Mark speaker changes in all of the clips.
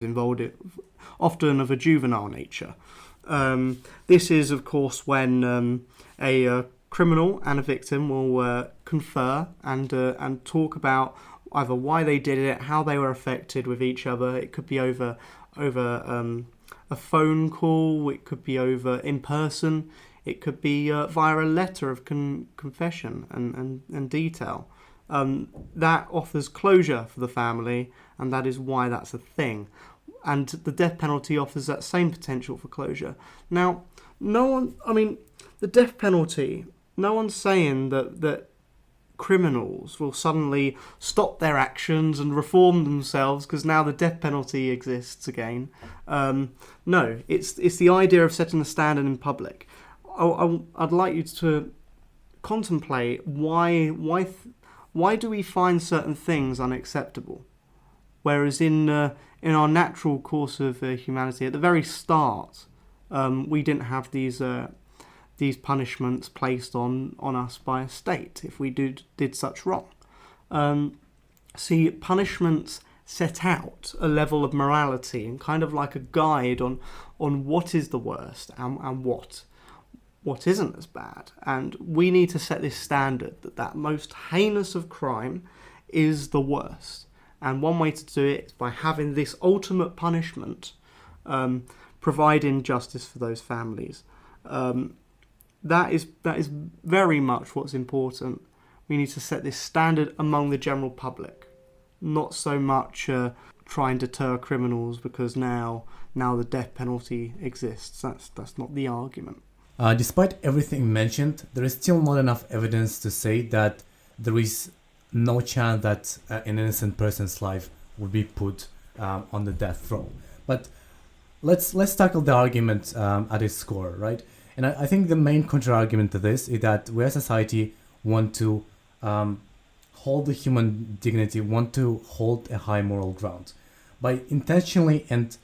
Speaker 1: involved, often of a juvenile nature. This is, of course, when a criminal and a victim will confer and talk about either why they did it, how they were affected with each other. It could be over a phone call. It could be over in person. It could be via a letter of confession and detail. That offers closure for the family, and that is why that's a thing. And the death penalty offers that same potential for closure. Now, the death penalty, no one's saying that criminals will suddenly stop their actions and reform themselves because now the death penalty exists again. No, it's the idea of setting a standard in public. I'd like you to contemplate why do we find certain things unacceptable, whereas in our natural course of humanity, at the very start, we didn't have these punishments placed on us by a state if we did such wrong. See, punishments set out a level of morality and kind of like a guide on what is the worst and what isn't as bad. And we need to set this standard that most heinous of crime is the worst. And one way to do it is by having this ultimate punishment, providing justice for those families. That is very much what's important. We need to set this standard among the general public, not so much try and deter criminals because now the death penalty exists. That's not the argument.
Speaker 2: Despite everything mentioned, there is still not enough evidence to say that there is no chance that an innocent person's life would be put on the death row. But let's tackle the argument at its core, right? And I think the main counter-argument to this is that we as a society want to hold the human dignity, want to hold a high moral ground. By intentionally and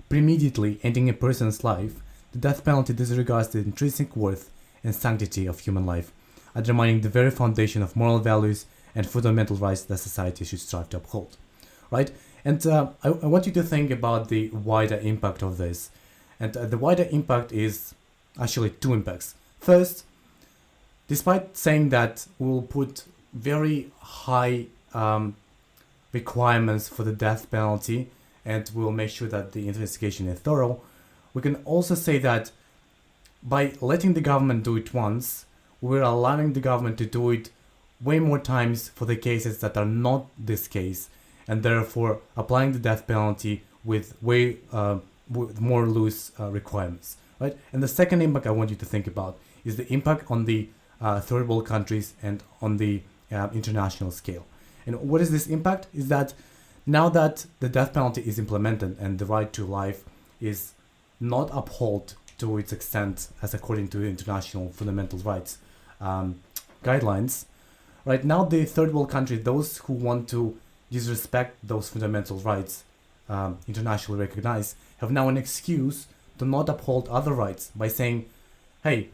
Speaker 2: premeditately ending a person's life, the death penalty disregards the intrinsic worth and sanctity of human life, undermining the very foundation of moral values and fundamental rights that society should strive to uphold, right? And I want you to think about the wider impact of this. And the wider impact is actually two impacts. First, despite saying that we'll put very high requirements for the death penalty and we'll make sure that the investigation is thorough, we can also say that by letting the government do it once, we're allowing the government to do it way more times for the cases that are not this case, and therefore applying the death penalty with way with more loose requirements, right? And the second impact I want you to think about is the impact on the third world countries and on the international scale. And what is this impact? Is that now that the death penalty is implemented and the right to life is not upheld to its extent as according to international fundamental rights guidelines, right now the third world countries, those who want to disrespect those fundamental rights internationally recognized, have now an excuse to not uphold other rights by saying, hey,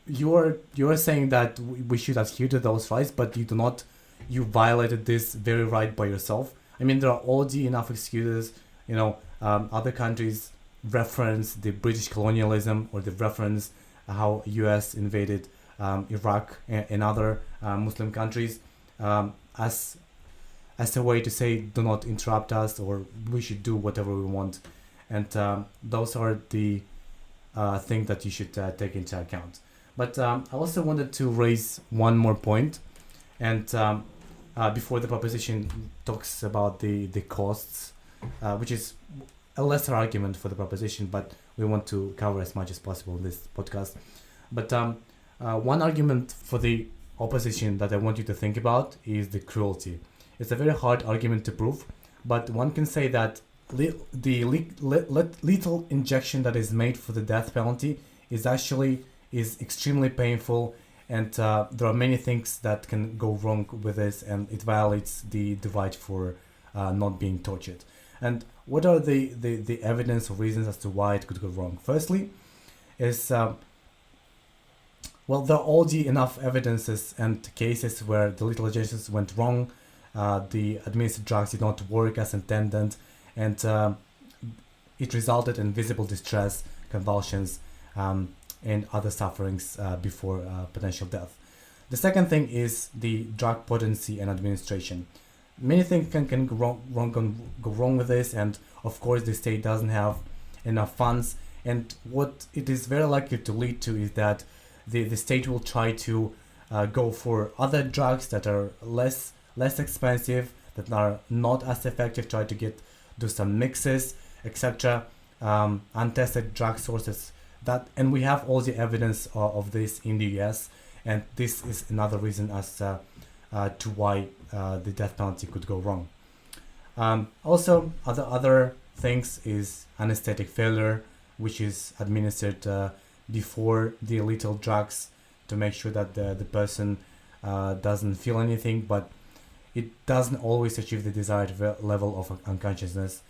Speaker 2: you're saying that we should adhere to those rights, but you violated this very right by yourself. I mean, there are already enough excuses, other countries reference the British colonialism or the reference how US invaded Iraq and other Muslim countries as a way to say do not interrupt us or we should do whatever we want. And those are the things that you should take into account. But I also wanted to raise one more point, and before the proposition talks about the costs, which is a lesser argument for the proposition, but we want to cover as much as possible in this podcast. But one argument for the opposition that I want you to think about is the cruelty. It's a very hard argument to prove, but one can say that the lethal injection that is made for the death penalty is extremely painful, and there are many things that can go wrong with this, and it violates the right for not being tortured. And what are the evidence or reasons as to why it could go wrong? Firstly, is there are already enough evidences and cases where the lethal injections went wrong, the administered drugs did not work as intended, and it resulted in visible distress, convulsions, and other sufferings before potential death. The second thing is the drug potency and administration. Many things can go wrong with this, and of course the state doesn't have enough funds, and what it is very likely to lead to is that the state will try to go for other drugs that are less expensive, that are not as effective, try to do some mixes, etc. Untested drug sources, and we have all the evidence of this in the US, and this is another reason as to why the death penalty could go wrong. Also, other things is anesthetic failure, which is administered before the lethal drugs to make sure that the person doesn't feel anything, but it doesn't always achieve the desired level of unconsciousness.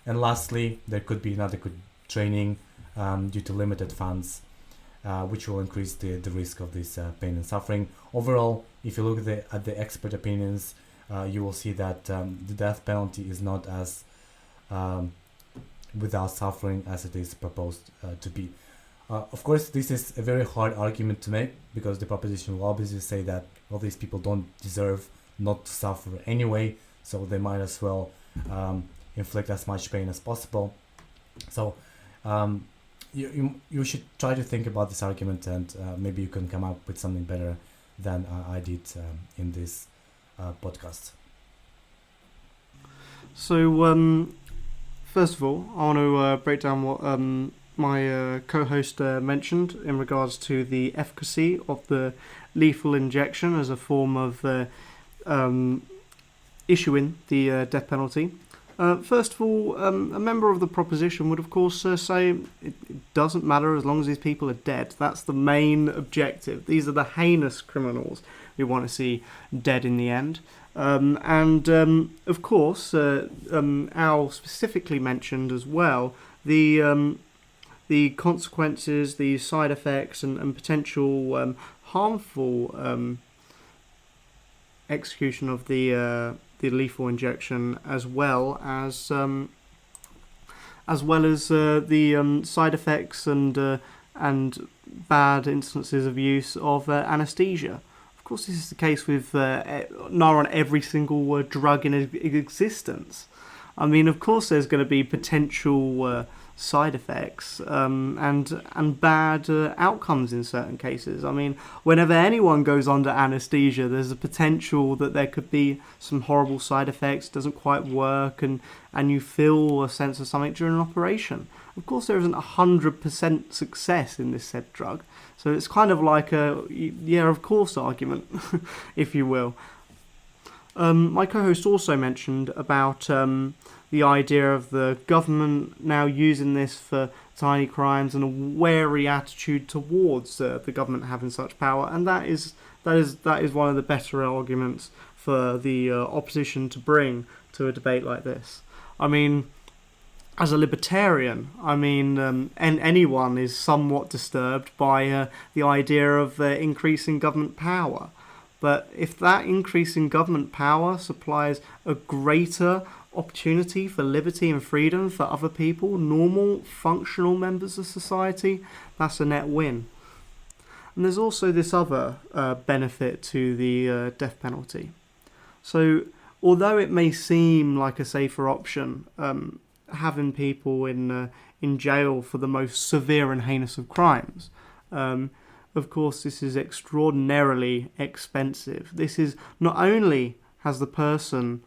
Speaker 2: And lastly, there could be inadequate training due to limited funds, which will increase the risk of this pain and suffering. Overall, if you look at the expert opinions, you will see that the death penalty is not as without suffering as it is proposed to be. Of course, this is a very hard argument to make, because the proposition will obviously say that all these people don't deserve not to suffer anyway, so they might as well inflict as much pain as possible. So you should try to think about this argument, and maybe you can come up with something better than I did in this podcast.
Speaker 1: So first of all, I want to break down what my co-host mentioned in regards to the efficacy of the lethal injection as a form of issuing the death penalty. First of all, a member of the proposition would of course say it doesn't matter as long as these people are dead. That's the main objective. These are the heinous criminals we want to see dead in the end. Of course, Al specifically mentioned as well the consequences, the side effects, and potential harmful execution of the lethal injection, as well as the side effects and bad instances of use of anaesthesia. Of course, this is the case with on every single drug in existence. I mean, of course, there's going to be potential side effects and bad outcomes in certain cases. I mean, whenever anyone goes under anaesthesia, there's a potential that there could be some horrible side effects, doesn't quite work, and you feel a sense of something during an operation. Of course, there isn't 100% success in this said drug, so it's kind of like a yeah, of course argument, if you will. My co-host also mentioned about the idea of the government now using this for tiny crimes and a wary attitude towards the government having such power, and that is one of the better arguments for the opposition to bring to a debate like this. I mean, as a libertarian, and anyone is somewhat disturbed by the idea of increasing government power. But if that increase in government power supplies a greater opportunity for liberty and freedom for other people, normal, functional members of society, that's a net win. And there's also this other benefit to the death penalty. So, although it may seem like a safer option, having people in jail for the most severe and heinous of crimes, of course, this is extraordinarily expensive. This is not only has the person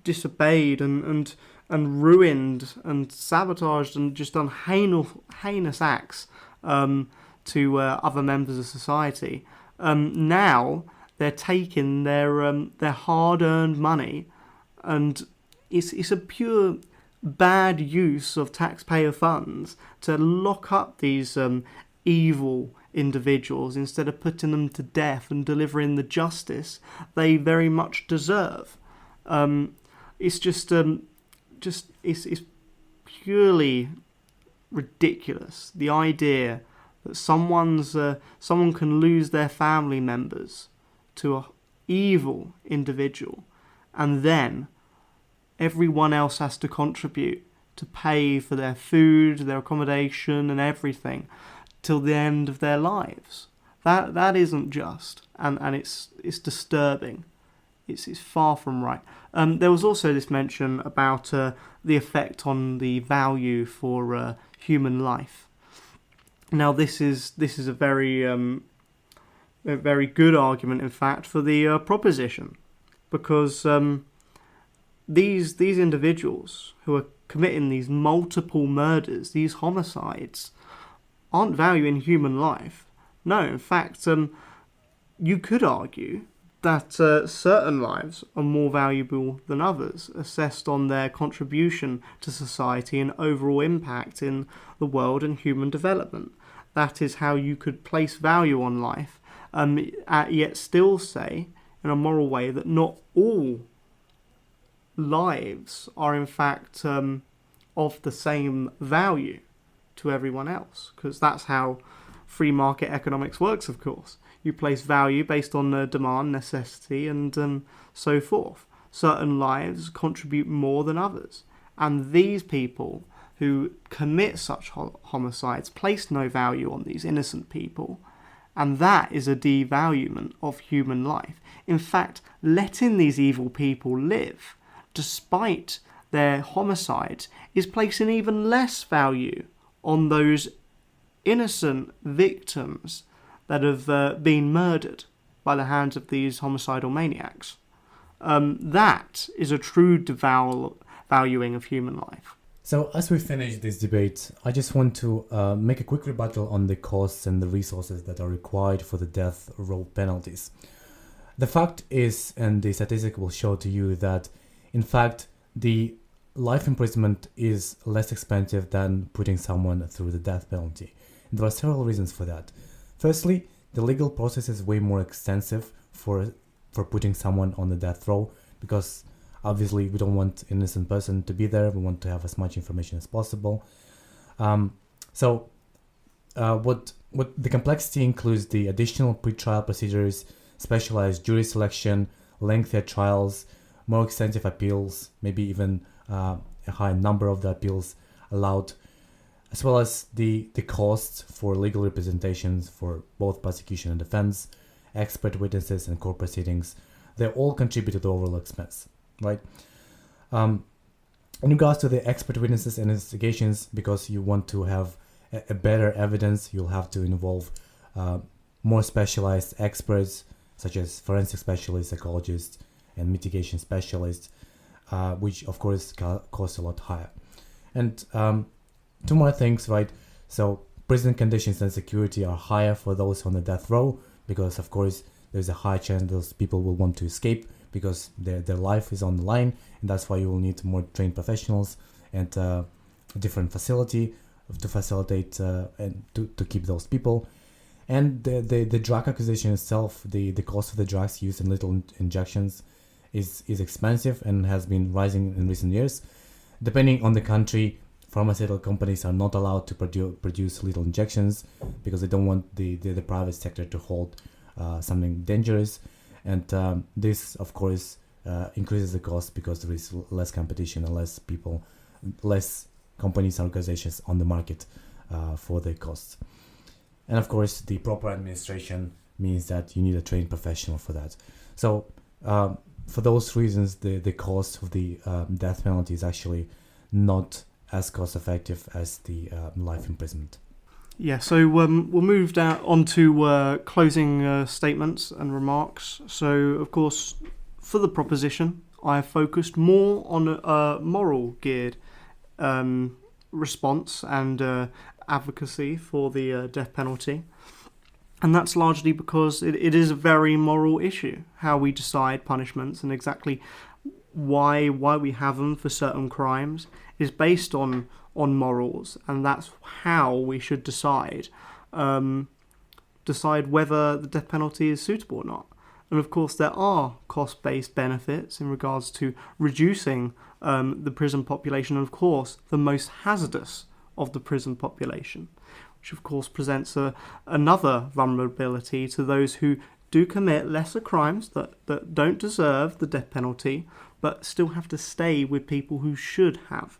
Speaker 1: disobeyed and ruined and sabotaged and just done heinous acts to other members of society. Now they're taking their hard-earned money, and it's a pure bad use of taxpayer funds to lock up these evil individuals instead of putting them to death and delivering the justice they very much deserve. It's purely ridiculous, the idea that someone can lose their family members to an evil individual, and then everyone else has to contribute to pay for their food, their accommodation and everything till the end of their lives. That isn't just, and it's disturbing. It's far from right. There was also this mention about the effect on the value for human life. Now, this is a very good argument, in fact, for the proposition, because these individuals who are committing these multiple murders, these homicides, aren't valuing human life. No, in fact, you could argue that certain lives are more valuable than others, assessed on their contribution to society and overall impact in the world and human development. That is how you could place value on life, yet still say, in a moral way, that not all lives are in fact of the same value to everyone else, because that's how free market economics works, of course. You place value based on demand, necessity, and so forth. Certain lives contribute more than others, and these people who commit such homicides place no value on these innocent people, and that is a devaluement of human life. In fact, letting these evil people live, despite their homicides, is placing even less value on those innocent victims that have been murdered by the hands of these homicidal maniacs. That is a true devaluing of human life.
Speaker 2: So as we finish this debate, I just want to make a quick rebuttal on the costs and the resources that are required for the death row penalties. The fact is, and the statistic will show to you, that in fact the life imprisonment is less expensive than putting someone through the death penalty. And there are several reasons for that. Firstly, the legal process is way more extensive for putting someone on the death row, because obviously we don't want an innocent person to be there. We want to have as much information as possible. What the complexity includes the additional pre-trial procedures, specialized jury selection, lengthier trials, more extensive appeals, maybe even a high number of the appeals allowed, as well as the costs for legal representations for both prosecution and defense, expert witnesses and court proceedings. They all contribute to the overall expense, right? In regards to the expert witnesses and investigations, because you want to have a better evidence, you'll have to involve more specialized experts, such as forensic specialists, psychologists, and mitigation specialists, which of course cost a lot higher. And two more things, right? So prison conditions and security are higher for those on the death row, because of course there's a high chance those people will want to escape because their life is on the line, and that's why you will need more trained professionals and a different facility to facilitate and to keep those people. And the drug acquisition itself, the cost of the drugs used in little injections is expensive and has been rising in recent years. Depending on the country, pharmaceutical companies are not allowed to produce lethal injections because they don't want the private sector to hold something dangerous. And this, of course, increases the cost because there is less competition and less companies and organizations on the market for the costs. And of course, the proper administration means that you need a trained professional for that. So for those reasons, the cost of the death penalty is actually not as cost effective as the life imprisonment.
Speaker 1: Yeah, so we'll move on to closing statements and remarks. So, of course, for the proposition, I have focused more on a moral-geared response and advocacy for the death penalty. And that's largely because it is a very moral issue, how we decide punishments and exactly why we have them for certain crimes is based on morals, and that's how we should decide whether the death penalty is suitable or not. And of course, there are cost-based benefits in regards to reducing the prison population, and of course, the most hazardous of the prison population, which of course presents another vulnerability to those who do commit lesser crimes that don't deserve the death penalty, but still have to stay with people who should have